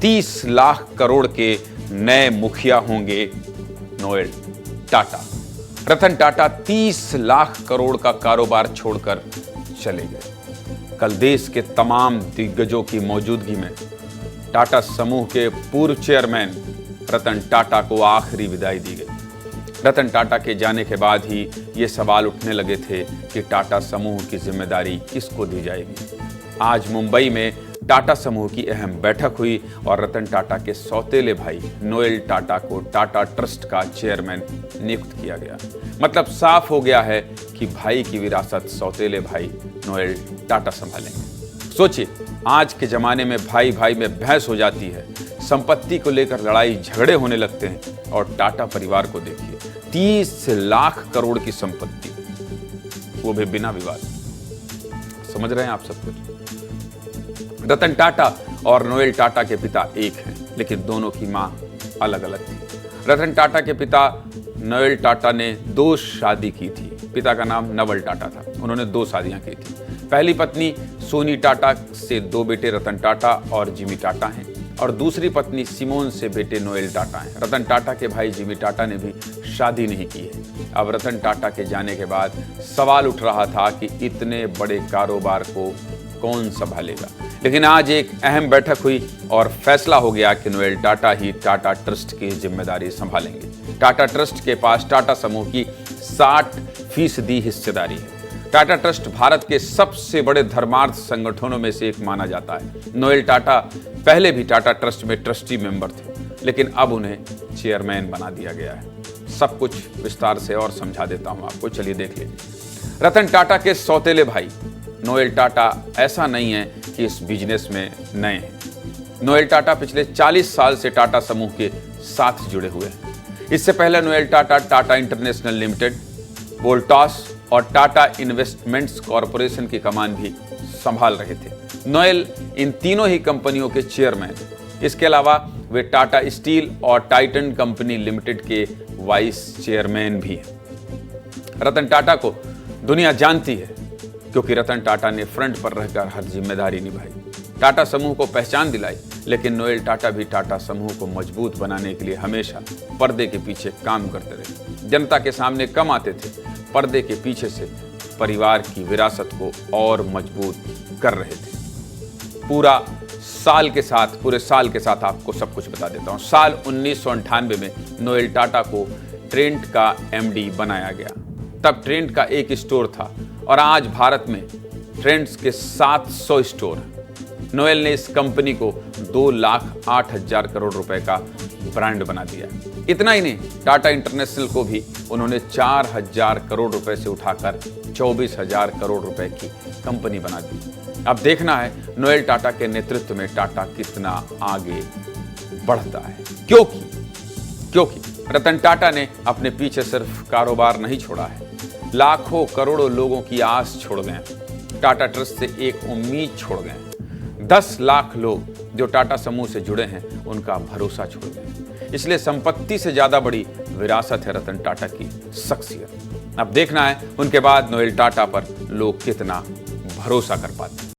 30 लाख करोड़ के नए मुखिया होंगे नोएल टाटा। रतन टाटा 30 लाख करोड़ का कारोबार छोड़कर चले गए। कल देश के तमाम दिग्गजों की मौजूदगी में टाटा समूह के पूर्व चेयरमैन रतन टाटा को आखिरी विदाई दी गई। रतन टाटा के जाने के बाद ही ये सवाल उठने लगे थे कि टाटा समूह की जिम्मेदारी किसको दी जाएगी। आज मुंबई में टाटा समूह की अहम बैठक हुई और रतन टाटा के सौतेले भाई नोएल टाटा को टाटा ट्रस्ट का चेयरमैन नियुक्त किया गया। मतलब साफ हो गया है कि भाई की विरासत सौतेले भाई नोएल टाटा संभालेंगे। सोचिए, आज के जमाने में भाई भाई में बहस हो जाती है, संपत्ति को लेकर लड़ाई झगड़े होने लगते हैं, और टाटा परिवार को देखिए, 30 लाख करोड़ की संपत्ति, वो भी बिना विवाद। समझ रहे हैं आप सब कुछ। रतन टाटा और नोएल टाटा के पिता एक हैं, लेकिन दोनों की मां अलग अलग थी। रतन टाटा के पिता नोएल टाटा ने 2 शादी की थी। पिता का नाम नवल टाटा था। उन्होंने 2 शादियां की थी। पहली पत्नी सोनी टाटा से 2 बेटे रतन टाटा और जिमी टाटा हैं, और दूसरी पत्नी सिमोन से बेटे नोएल टाटा हैं। रतन टाटा के भाई जिमी टाटा ने भी शादी नहीं की है। अब रतन टाटा के जाने के बाद सवाल उठ रहा था कि इतने बड़े कारोबार को कौन संभालेगा। लेकिन आज एक अहम बैठक हुई और फैसला हो गया कि नोएल टाटा ही टाटा ट्रस्ट की जिम्मेदारी संभालेंगे। टाटा ट्रस्ट के पास टाटा समूह की 60% हिस्सेदारी है। टाटा ट्रस्ट भारत के सबसे बड़े धर्मार्थ संगठनों में से एक माना जाता है। नोएल टाटा पहले भी टाटा ट्रस्ट में ट्रस्टी मेंबर थे, लेकिन अब उन्हें चेयरमैन बना दिया गया है। सब कुछ विस्तार से और समझा देता हूं आपको, चलिए देख लीजिए। रतन टाटा के सौतेले भाई नोएल टाटा ऐसा नहीं है कि इस बिजनेस में नए हैं। नोएल टाटा पिछले 40 साल से टाटा समूह के साथ जुड़े हुए हैं। इससे पहले Noel Tata Tata international limited, Voltas और टाटा इन्वेस्टमेंट्स कॉरपोरेशन की कमान भी संभाल रहे थे। नोएल इन तीनों ही कंपनियों के चेयरमैन। इसके अलावा वे टाटा स्टील और टाइटन कंपनी लिमिटेड के वाइस चेयरमैन भी हैं। रतन टाटा को दुनिया जानती है क्योंकि रतन टाटा ने फ्रंट पर रहकर हर जिम्मेदारी निभाई, टाटा समूह को पहचान दिलाई। लेकिन नोएल टाटा भी टाटा समूह को मजबूत बनाने के लिए हमेशा पर्दे के पीछे काम करते रहे। जनता के सामने कम आते थे, पर्दे के पीछे से परिवार की विरासत को और मजबूत कर रहे थे। पूरे साल के साथ आपको सब कुछ बता देता हूं। साल 1998 में नोएल टाटा को ट्रेंट का एमडी बनाया गया। तब ट्रेंट का एक स्टोर था और आज भारत में ट्रेंट्स के 700 स्टोर हैं। नोएल ने इस कंपनी को 2,08,000 करोड़ रुपए का ब्रांड बना दिया। इतना ही नहीं, टाटा इंटरनेशनल को भी उन्होंने 4,000 करोड़ रुपए से उठाकर 24,000 करोड़ रुपए की कंपनी बना दी। अब देखना है नोएल टाटा के नेतृत्व में टाटा कितना आगे बढ़ता है। क्योंकि रतन टाटा ने अपने पीछे सिर्फ कारोबार नहीं छोड़ा है, लाखों करोड़ों लोगों की आस छोड़ गए। टाटा ट्रस्ट से एक उम्मीद छोड़ गए। 10 लाख लोग जो टाटा समूह से जुड़े हैं, उनका भरोसा छोड़ गए। इसलिए संपत्ति से ज्यादा बड़ी विरासत है रतन टाटा की शख्सियत। अब देखना है उनके बाद नोएल टाटा पर लोग कितना भरोसा कर पाते हैं।